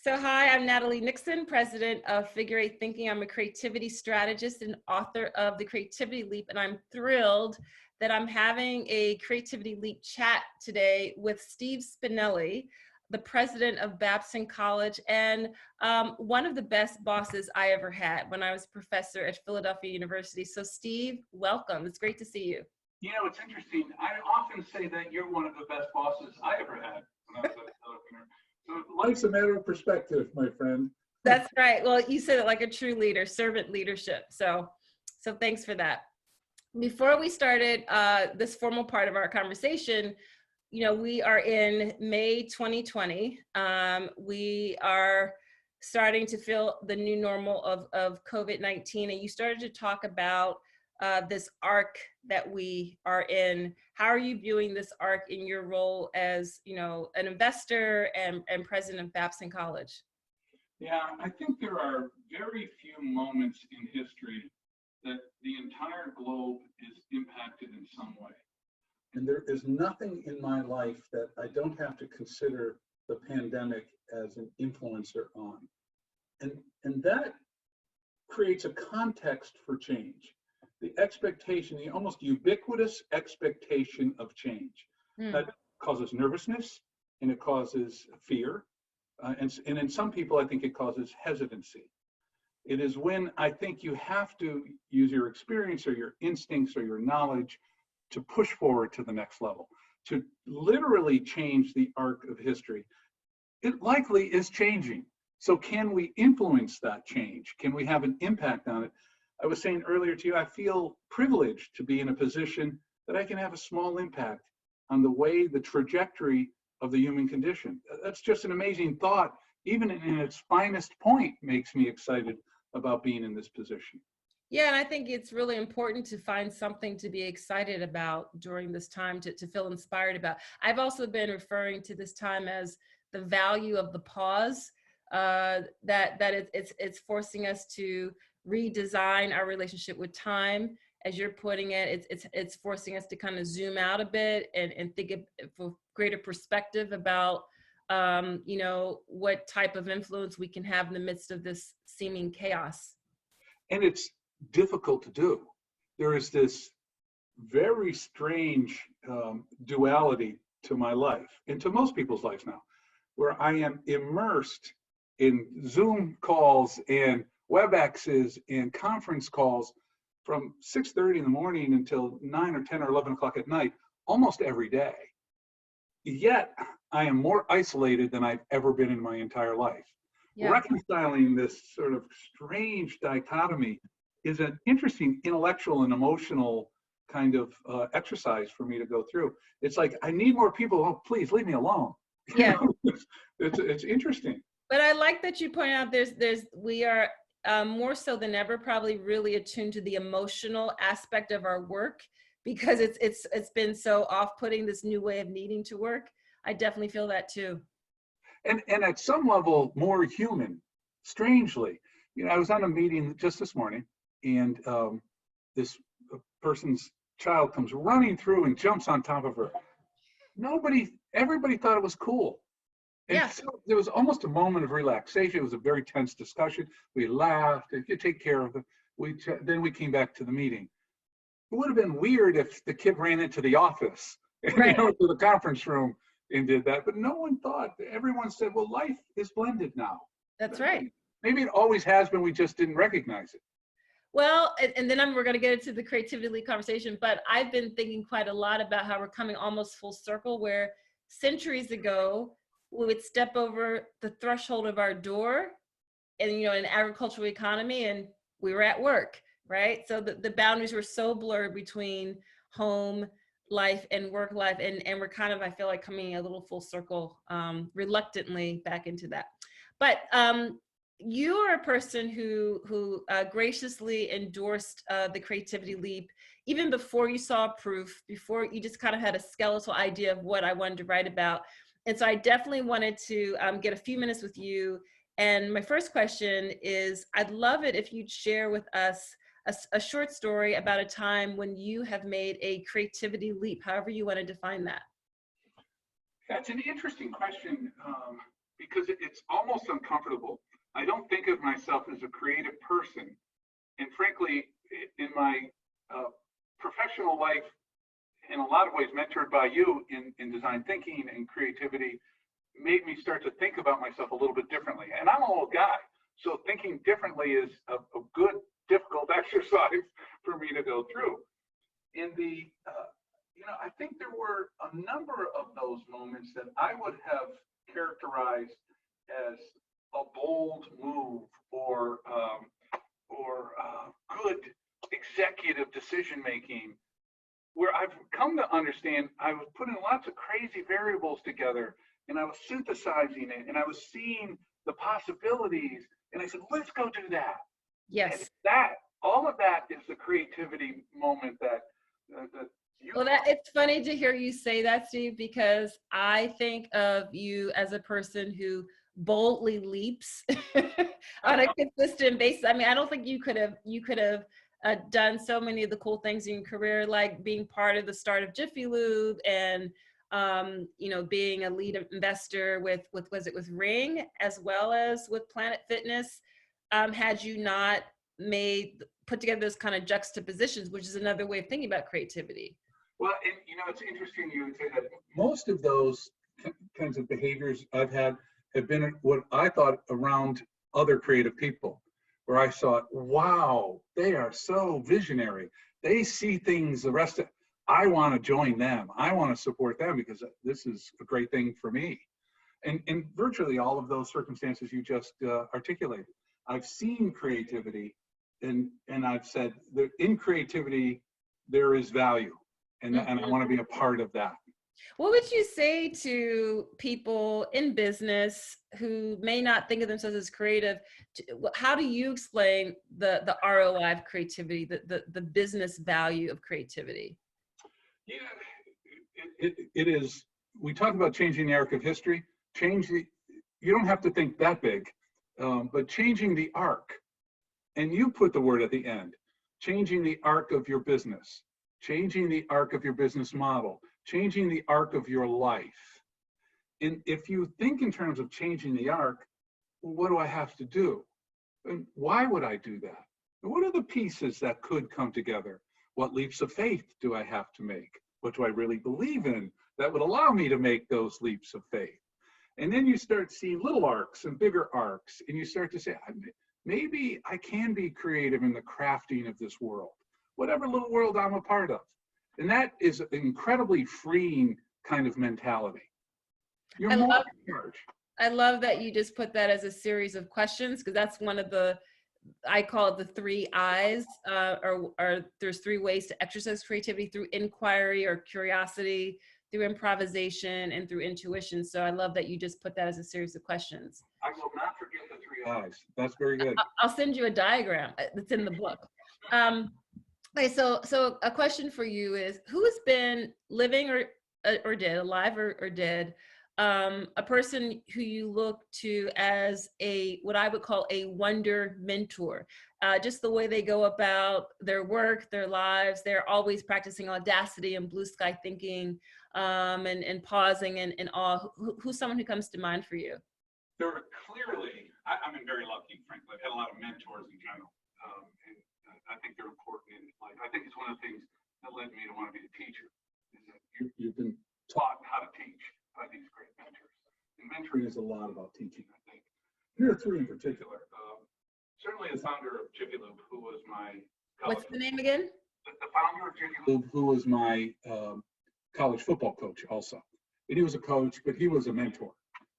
So hi, I'm Natalie Nixon, president of Figure Eight Thinking. I'm a creativity strategist and author of The Creativity Leap, and I'm thrilled that I'm having a Creativity Leap chat today with Steve Spinelli, the president of Babson College, and one of the best bosses I ever had when I was a professor at Philadelphia University. So Steve, welcome. It's great to see you. You know, it's interesting. I often say that you're one of the best bosses I ever had when I was at Philadelphia. So life's a matter of perspective, my friend. That's right. Well, you said it like a true leader, servant leadership. So thanks for that. Before we started this formal part of our conversation, you know, we are in May 2020. We are starting to feel the new normal of COVID-19, and you started to talk about this arc that we are in. How are you viewing this arc in your role as, you know, an investor and president of Babson College? Yeah, I think there are very few moments in history that the entire globe is impacted in some way. And there is nothing in my life that I don't have to consider the pandemic as an influencer on. And that creates a context for change. The expectation, the almost ubiquitous expectation of change. That causes nervousness and it causes fear. And in some people, I think it causes hesitancy. It is when I think you have to use your experience or your instincts or your knowledge to push forward to the next level, to literally change the arc of history. It likely is changing. So can we influence that change? Can we have an impact on it? I was saying earlier to you, I feel privileged to be in a position that I can have a small impact on the way, the trajectory of the human condition. That's just an amazing thought. Even in its finest point makes me excited about being in this position. Yeah, and I think it's really important to find something to be excited about during this time, to feel inspired about. I've also been referring to this time as the value of the pause, that it's forcing us to redesign our relationship with time. As you're putting it, it's forcing us to kind of zoom out a bit and think of greater perspective about you know, what type of influence we can have in the midst of this seeming chaos. And it's difficult to do. There is this very strange duality to my life and to most people's lives now, where I am immersed in Zoom calls and WebExes and conference calls from 6:30 in the morning until 9 or 10 or 11 o'clock at night, almost every day. Yet I am more isolated than I've ever been in my entire life. Yeah. Reconciling this sort of strange dichotomy is an interesting intellectual and emotional kind of exercise for me to go through. It's like, I need more people. Oh, please leave me alone. Yeah. It's interesting. But I like that you point out we are more so than ever probably really attuned to the emotional aspect of our work, because it's been so off-putting, this new way of needing to work. I definitely feel that too. And at some level more human, strangely. You know, I was on a meeting just this morning, and this person's child comes running through and jumps on top of her. Everybody thought it was cool. And yeah. So there was almost a moment of relaxation. It was a very tense discussion. We laughed, and you take care of it. Then we came back to the meeting. It would have been weird if the kid ran into the office, right, to the conference room and did that. But no one thought. Everyone said, well, life is blended now. That's right. Maybe it always has been. We just didn't recognize it. Well, and then we're going to get into the creativity lead conversation, but I've been thinking quite a lot about how we're coming almost full circle, where centuries ago, we would step over the threshold of our door and, you know, an agricultural economy, and we were at work, right? So the boundaries were so blurred between home life and work life. And we're kind of, I feel like, coming a little full circle, reluctantly back into that. But you are a person who graciously endorsed the Creativity Leap, even before you saw proof, before you just kind of had a skeletal idea of what I wanted to write about. And so I definitely wanted to get a few minutes with you. And my first question is, I'd love it if you'd share with us a short story about a time when you have made a creativity leap, however you want to define that. That's an interesting question, because it's almost uncomfortable. I don't think of myself as a creative person. And frankly, in my professional life, in a lot of ways mentored by you in design thinking and creativity, made me start to think about myself a little bit differently. And I'm an old guy, so thinking differently is a good, difficult exercise for me to go through. In the, I think there were a number of those moments that I would have characterized as a bold move or good executive decision making, where I've come to understand I was putting lots of crazy variables together, and I was synthesizing it, and I was seeing the possibilities, and I said, let's go do that. Yes. And all of that is the creativity moment that well, it's funny to hear you say that, Steve, because I think of you as a person who boldly leaps on a consistent basis. I mean, I don't think you could have done so many of the cool things in your career, like being part of the start of Jiffy Lube and being a lead investor with Ring as well as with Planet Fitness. Had you not put together those kind of juxtapositions, which is another way of thinking about creativity. Well, and it's interesting you would say that most of those kinds of behaviors I've had have been what I thought around other creative people, where I thought, wow, they are so visionary. They see things the rest of, I want to join them. I want to support them because this is a great thing for me. And virtually all of those circumstances you just articulated. I've seen creativity and I've said that in creativity, there is value. And I want to be a part of that. What would you say to people in business who may not think of themselves as creative? How do you explain the ROI of creativity, the business value of creativity? Yeah, it is. We talk about changing the arc of history. You don't have to think that big, but changing the arc. And you put the word at the end, changing the arc of your business, changing the arc of your business model, changing the arc of your life. And if you think in terms of changing the arc, well, what do I have to do? And why would I do that? And what are the pieces that could come together? What leaps of faith do I have to make? What do I really believe in that would allow me to make those leaps of faith? And then you start seeing little arcs and bigger arcs, and you start to say, maybe I can be creative in the crafting of this world, whatever little world I'm a part of. And that is an incredibly freeing kind of mentality. You're more in charge. I love that you just put that as a series of questions, because that's one of I call it the 3 I's, or there's 3 ways to exercise creativity: through inquiry or curiosity, through improvisation, and through intuition. So I love that you just put that as a series of questions. I will not forget the 3 I's. That's very good. I'll send you a diagram that's in the book. Okay, so a question for you is, who has been living or dead, alive or dead, a person who you look to as what I would call a wonder mentor? Just the way they go about their work, their lives, they're always practicing audacity and blue sky thinking, and pausing and awe. Who's someone who comes to mind for you? There are clearly, I've been very lucky, frankly. I've had a lot of mentors in general. And I think they're important in life. I think it's one of the things that led me to want to be a teacher, is that you've been taught how to teach by these great mentors. And mentoring is a lot about teaching, I think. Here are 3 in particular. Certainly the founder of Jiffy Lube, who was my college. What's the name again? The founder of Jiffy Lube, who was my college football coach also. And he was a coach, but he was a mentor.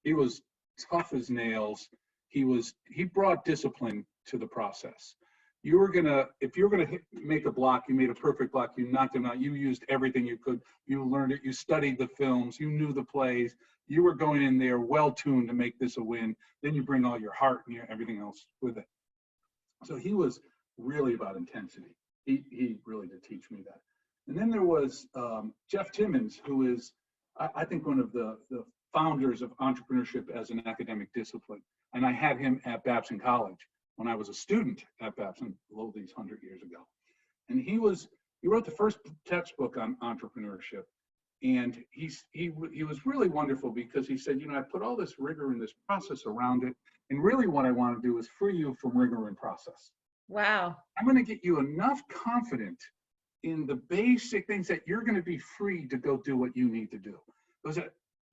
He was tough as nails. He brought discipline to the process. If you were gonna make a block, you made a perfect block, you knocked them out, you used everything you could, you learned it, you studied the films, you knew the plays, you were going in there well-tuned to make this a win, then you bring all your heart and everything else with it. So he was really about intensity. He really did teach me that. And then there was Jeff Timmons, who is, I think, one of the founders of entrepreneurship as an academic discipline. And I had him at Babson College when I was a student at Babson, all these 100 years ago. And he wrote the first textbook on entrepreneurship. And he was really wonderful because he said, you know, I put all this rigor and this process around it. And really what I want to do is free you from rigor and process. Wow. I'm going to get you enough confident in the basic things that you're going to be free to go do what you need to do.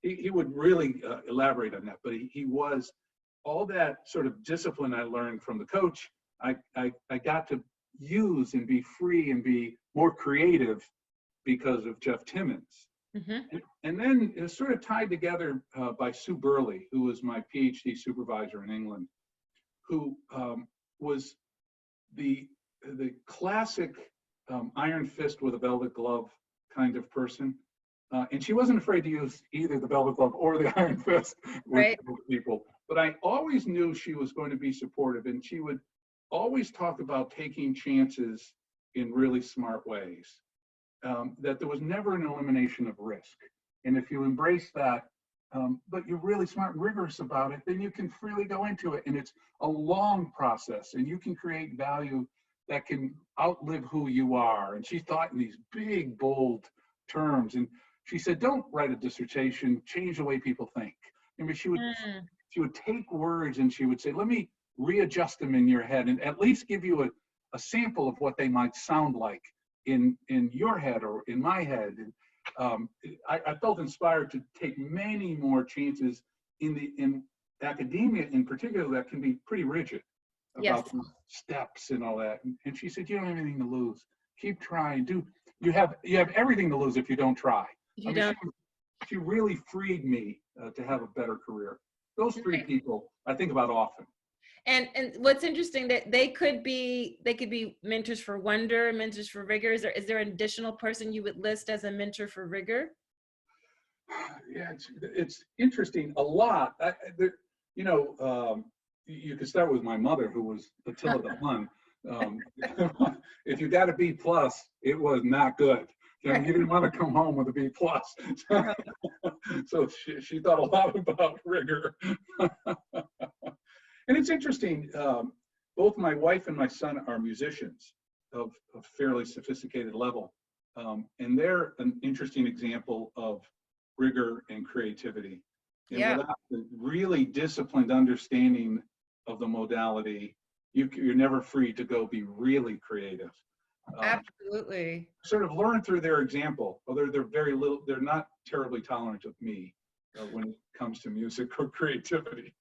He would really elaborate on that, but he was all that sort of discipline I learned from the coach. I got to use and be free and be more creative because of Jeff Timmons. Mm-hmm. And then it was sort of tied together by Sue Burley, who was my PhD supervisor in England, who was the classic iron fist with a velvet glove kind of person. And she wasn't afraid to use either the velvet glove or the iron fist with people. But I always knew she was going to be supportive, and she would always talk about taking chances in really smart ways. That there was never an elimination of risk. And if you embrace that, but you're really smart and rigorous about it, then you can freely go into it. And it's a long process, and you can create value that can outlive who you are. And she thought in these big, bold terms. And she said, don't write a dissertation, change the way people think. I mean, she would take words and she would say, let me readjust them in your head and at least give you a sample of what they might sound like in your head or in my head. And I felt inspired to take many more chances in academia in particular that can be pretty rigid about steps and all that. And she said, you don't have anything to lose. Keep trying. You have everything to lose if you don't try. She really freed me to have a better career. Those three people I think about often. And what's interesting that they could be mentors for wonder, mentors for rigor. Is there an additional person you would list as a mentor for rigor? Yeah, it's interesting. A lot. You could start with my mother, who was Attila the Hun. If you got a B+, it was not good. You didn't want to come home with a B+. So she thought a lot about rigor. And it's interesting, both my wife and my son are musicians of a fairly sophisticated level. And they're an interesting example of rigor and creativity. And without the really disciplined understanding of the modality, you're never free to go be really creative. Absolutely. Sort of learn through their example, although they're not terribly tolerant of me when it comes to music or creativity.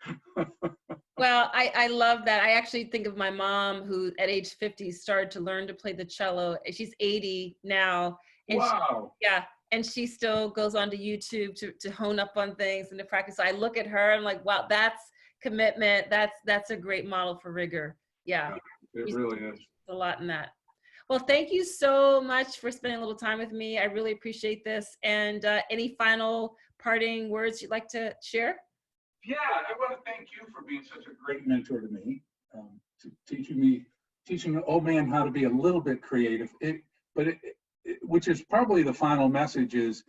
Well, I love that. I actually think of my mom, who at age 50 started to learn to play the cello. She's 80 now. And wow. And she still goes onto YouTube to hone up on things and to practice. So I look at her, I'm like, wow, that's commitment. That's a great model for rigor. Yeah. It really is. A lot in that. Well, thank you so much for spending a little time with me. I really appreciate this. And any final parting words you'd like to share? Yeah, I want to thank you for being such a great mentor to me, teaching an old man how to be a little bit creative. Which is probably the final message is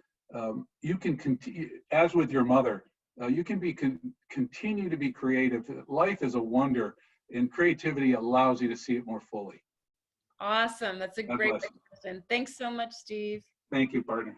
you can continue, as with your mother, you can continue to be creative. Life is a wonder, and creativity allows you to see it more fully. Awesome. That's a great question. Thanks so much, Steve. Thank you, partner.